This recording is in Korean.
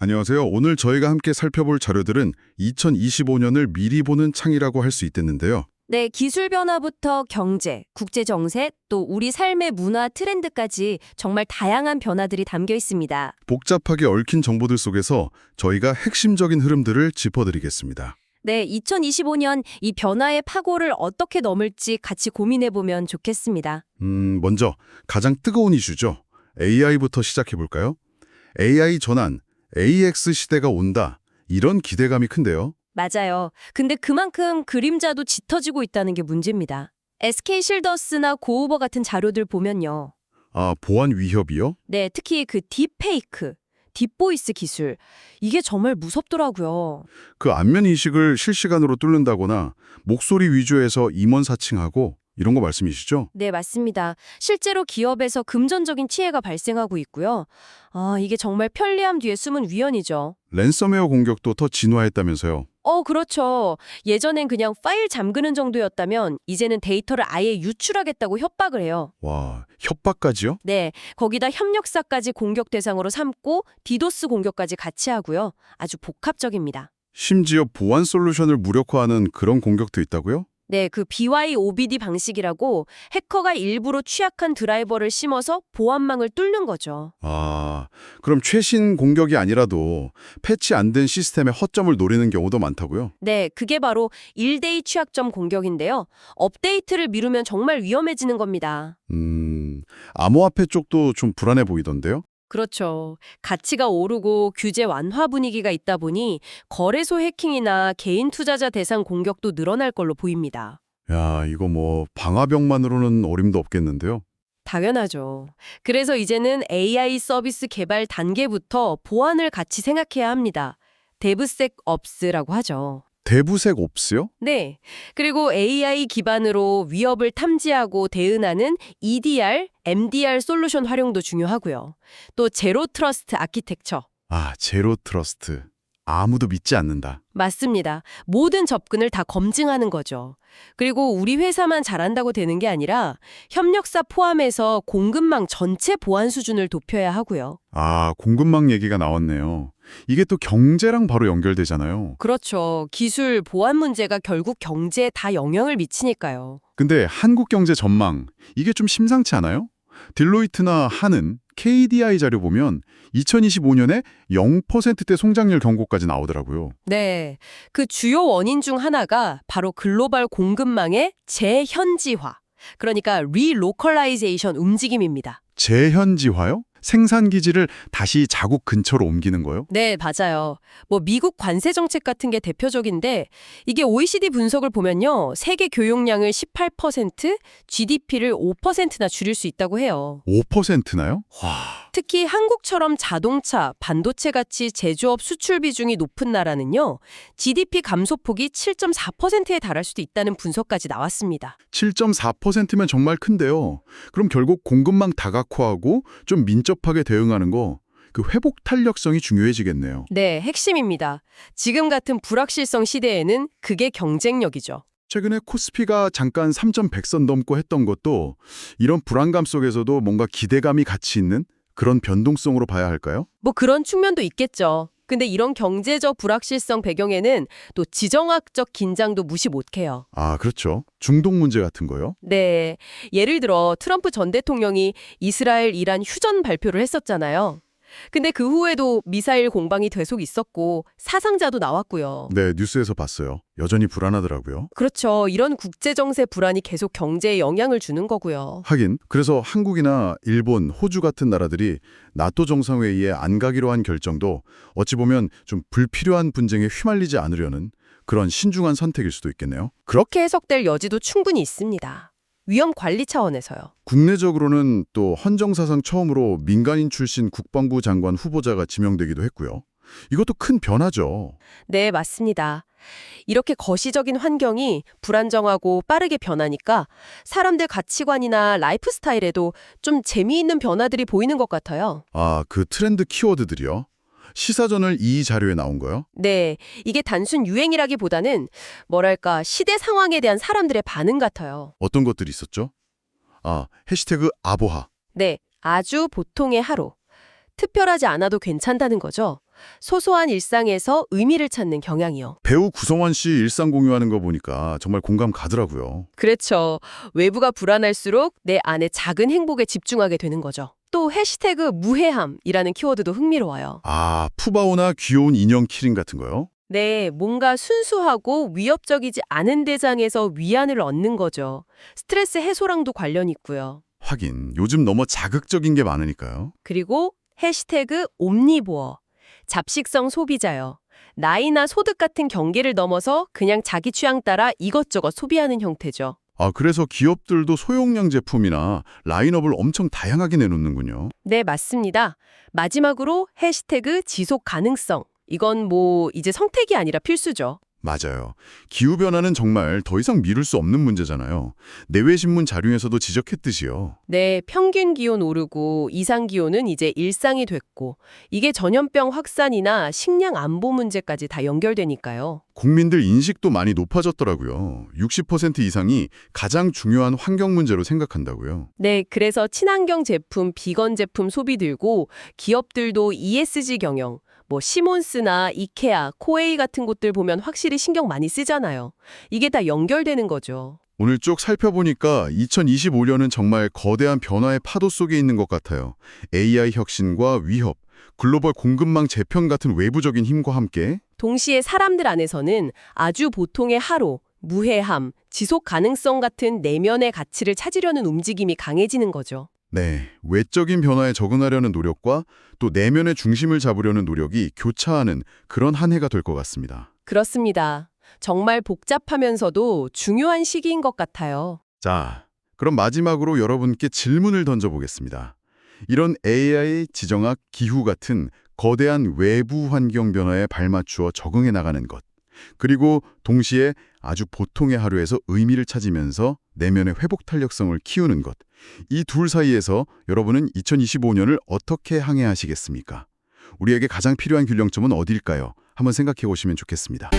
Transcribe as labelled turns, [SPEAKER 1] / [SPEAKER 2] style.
[SPEAKER 1] 안녕하세요. 오늘 저희가 함께 살펴볼 자료들은 2025년을 미리 보는 창이라고 할 수 있겠는데요.
[SPEAKER 2] 네, 기술 변화부터 경제, 국제 정세, 또 우리 삶의 문화 트렌드까지 정말 다양한 변화들이 담겨 있습니다.
[SPEAKER 1] 복잡하게 얽힌 정보들 속에서 저희가 핵심적인 흐름들을 짚어드리겠습니다.
[SPEAKER 2] 네, 2025년 이 변화의 파고를 어떻게 넘을지 같이 고민해 보면 좋겠습니다.
[SPEAKER 1] 먼저 가장 뜨거운 이슈죠. AI부터 시작해볼까요? AI 전환, AX 시대가 온다. 이런 기대감이 큰데요.
[SPEAKER 2] 맞아요. 근데 그만큼 그림자도 짙어지고 있다는 게 문제입니다. SK 실더스나 고우버 같은 자료들 보면요.
[SPEAKER 1] 아, 보안 위협이요?
[SPEAKER 2] 네, 특히 그 딥페이크, 딥보이스 기술. 이게 정말 무섭더라고요.
[SPEAKER 1] 그 안면 인식을 실시간으로 뚫는다거나 목소리 위주에서 임원 사칭하고 이런 거 말씀이시죠?
[SPEAKER 2] 네, 맞습니다. 실제로 기업에서 금전적인 피해가 발생하고 있고요. 이게 정말 편리함 뒤에 숨은 위헌이죠.
[SPEAKER 1] 랜섬웨어 공격도 더 진화했다면서요.
[SPEAKER 2] 그렇죠. 예전엔 그냥 파일 잠그는 정도였다면 이제는 데이터를 아예 유출하겠다고 협박을 해요.
[SPEAKER 1] 와, 협박까지요?
[SPEAKER 2] 네, 거기다 협력사까지 공격 대상으로 삼고 디도스 공격까지 같이 하고요. 아주 복합적입니다.
[SPEAKER 1] 심지어 보안 솔루션을 무력화하는 그런 공격도 있다고요?
[SPEAKER 2] 네, 그 BYOBD 방식이라고 해커가 일부러 취약한 드라이버를 심어서 보안망을 뚫는 거죠.
[SPEAKER 1] 아, 그럼 최신 공격이 아니라도 패치 안 된 시스템의 허점을 노리는 경우도 많다고요?
[SPEAKER 2] 네, 그게 바로 1대2 취약점 공격인데요. 업데이트를 미루면 정말 위험해지는 겁니다.
[SPEAKER 1] 암호화폐 쪽도 좀 불안해 보이던데요?
[SPEAKER 2] 그렇죠. 가치가 오르고 규제 완화 분위기가 있다 보니 거래소 해킹이나 개인 투자자 대상 공격도 늘어날 걸로 보입니다.
[SPEAKER 1] 야, 이거 뭐 방화벽만으로는 어림도 없겠는데요?
[SPEAKER 2] 당연하죠. 그래서 이제는 AI 서비스 개발 단계부터 보안을 같이 생각해야 합니다. 데브섹업스라고 하죠.
[SPEAKER 1] 대부색 옵스요?
[SPEAKER 2] 네. 그리고 AI 기반으로 위협을 탐지하고 대응하는 EDR, MDR 솔루션 활용도 중요하고요. 또 제로 트러스트 아키텍처.
[SPEAKER 1] 아, 제로 트러스트. 아무도 믿지 않는다.
[SPEAKER 2] 맞습니다. 모든 접근을 다 검증하는 거죠. 그리고 우리 회사만 잘한다고 되는 게 아니라 협력사 포함해서 공급망 전체 보안 수준을 높여야 하고요.
[SPEAKER 1] 아, 공급망 얘기가 나왔네요. 이게 또 경제랑 바로 연결되잖아요.
[SPEAKER 2] 그렇죠. 기술, 보안 문제가 결국 경제에 다 영향을 미치니까요.
[SPEAKER 1] 근데 한국 경제 전망, 이게 좀 심상치 않아요? 딜로이트나 한은 KDI 자료 보면 2025년에 0%대 성장률 경고까지 나오더라고요.
[SPEAKER 2] 네. 그 주요 원인 중 하나가 바로 글로벌 공급망의 재현지화. 그러니까 리로컬라이제이션 움직임입니다.
[SPEAKER 1] 재현지화요? 생산 기지를 다시 자국 근처로 옮기는 거요?
[SPEAKER 2] 네, 맞아요. 미국 관세 정책 같은 게 대표적인데 이게 OECD 분석을 보면요. 세계 교역량을 18%, GDP를 5%나 줄일 수 있다고 해요.
[SPEAKER 1] 5%나요? 와.
[SPEAKER 2] 특히 한국처럼 자동차, 반도체 같이 제조업 수출 비중이 높은 나라는요. GDP 감소폭이 7.4%에 달할 수도 있다는 분석까지 나왔습니다.
[SPEAKER 1] 7.4%면 정말 큰데요. 그럼 결국 공급망 다각화하고 좀 민첩하게 대응하는 거, 그 회복 탄력성이 중요해지겠네요.
[SPEAKER 2] 네, 핵심입니다. 지금 같은 불확실성 시대에는 그게 경쟁력이죠.
[SPEAKER 1] 최근에 코스피가 잠깐 3,100선 넘고 했던 것도 이런 불안감 속에서도 뭔가 기대감이 같이 있는 그런 변동성으로 봐야 할까요?
[SPEAKER 2] 그런 측면도 있겠죠. 근데 이런 경제적 불확실성 배경에는 또 지정학적 긴장도 무시 못해요.
[SPEAKER 1] 아, 그렇죠. 중동 문제 같은 거요?
[SPEAKER 2] 네, 예를 들어 트럼프 전 대통령이 이스라엘, 이란 휴전 발표를 했었잖아요. 근데 그 후에도 미사일 공방이 계속 있었고 사상자도 나왔고요.
[SPEAKER 1] 네, 뉴스에서 봤어요. 여전히 불안하더라고요.
[SPEAKER 2] 그렇죠. 이런 국제정세 불안이 계속 경제에 영향을 주는 거고요.
[SPEAKER 1] 하긴, 그래서 한국이나 일본, 호주 같은 나라들이 나토 정상회의에 안 가기로 한 결정도 어찌 보면 좀 불필요한 분쟁에 휘말리지 않으려는 그런 신중한 선택일 수도 있겠네요.
[SPEAKER 2] 그렇게 해석될 여지도 충분히 있습니다. 위험 관리 차원에서요.
[SPEAKER 1] 국내적으로는 또 헌정사상 처음으로 민간인 출신 국방부 장관 후보자가 지명되기도 했고요. 이것도 큰 변화죠.
[SPEAKER 2] 네, 맞습니다. 이렇게 거시적인 환경이 불안정하고 빠르게 변하니까 사람들 가치관이나 라이프 스타일에도 좀 재미있는 변화들이 보이는 것 같아요.
[SPEAKER 1] 아, 그 트렌드 키워드들이요? 시사저널 이 자료에 나온 거요?
[SPEAKER 2] 네, 이게 단순 유행이라기보다는 뭐랄까 시대 상황에 대한 사람들의 반응 같아요.
[SPEAKER 1] 어떤 것들이 있었죠? 아, 해시태그 아보하.
[SPEAKER 2] 네, 아주 보통의 하루. 특별하지 않아도 괜찮다는 거죠. 소소한 일상에서 의미를 찾는 경향이요.
[SPEAKER 1] 배우 구성원 씨 일상 공유하는 거 보니까 정말 공감 가더라고요.
[SPEAKER 2] 그렇죠. 외부가 불안할수록 내 안의 작은 행복에 집중하게 되는 거죠. 또 해시태그 무해함이라는 키워드도 흥미로워요.
[SPEAKER 1] 아, 푸바오나 귀여운 인형 키링 같은 거요?
[SPEAKER 2] 네, 뭔가 순수하고 위협적이지 않은 대상에서 위안을 얻는 거죠. 스트레스 해소랑도 관련이 있고요.
[SPEAKER 1] 하긴 요즘 너무 자극적인 게 많으니까요.
[SPEAKER 2] 그리고 해시태그 옴니보어, 잡식성 소비자요. 나이나 소득 같은 경계를 넘어서 그냥 자기 취향 따라 이것저것 소비하는 형태죠.
[SPEAKER 1] 아, 그래서 기업들도 소용량 제품이나 라인업을 엄청 다양하게 내놓는군요.
[SPEAKER 2] 네, 맞습니다. 마지막으로 해시태그 지속 가능성. 이건 이제 선택이 아니라 필수죠.
[SPEAKER 1] 맞아요. 기후변화는 정말 더 이상 미룰 수 없는 문제잖아요. 내외신문 자료에서도 지적했듯이요.
[SPEAKER 2] 네, 평균 기온 오르고 이상 기온은 이제 일상이 됐고 이게 전염병 확산이나 식량 안보 문제까지 다 연결되니까요.
[SPEAKER 1] 국민들 인식도 많이 높아졌더라고요. 60% 이상이 가장 중요한 환경 문제로 생각한다고요.
[SPEAKER 2] 네, 그래서 친환경 제품, 비건 제품 소비 들고 기업들도 ESG 경영, 시몬스나 이케아, 코웨이 같은 곳들 보면 확실히 신경 많이 쓰잖아요. 이게 다 연결되는 거죠.
[SPEAKER 1] 오늘 쭉 살펴보니까 2025년은 정말 거대한 변화의 파도 속에 있는 것 같아요. AI 혁신과 위협, 글로벌 공급망 재편 같은 외부적인 힘과 함께
[SPEAKER 2] 동시에 사람들 안에서는 아주 보통의 하루, 무해함, 지속 가능성 같은 내면의 가치를 찾으려는 움직임이 강해지는 거죠.
[SPEAKER 1] 네, 외적인 변화에 적응하려는 노력과 또 내면의 중심을 잡으려는 노력이 교차하는 그런 한 해가 될 것 같습니다.
[SPEAKER 2] 그렇습니다. 정말 복잡하면서도 중요한 시기인 것 같아요.
[SPEAKER 1] 자, 그럼 마지막으로 여러분께 질문을 던져보겠습니다. 이런 AI, 지정학, 기후 같은 거대한 외부 환경 변화에 발맞추어 적응해 나가는 것, 그리고 동시에 아주 보통의 하루에서 의미를 찾으면서 내면의 회복 탄력성을 키우는 것, 이 둘 사이에서 여러분은 2025년을 어떻게 항해하시겠습니까? 우리에게 가장 필요한 균형점은 어디일까요? 한번 생각해 보시면 좋겠습니다.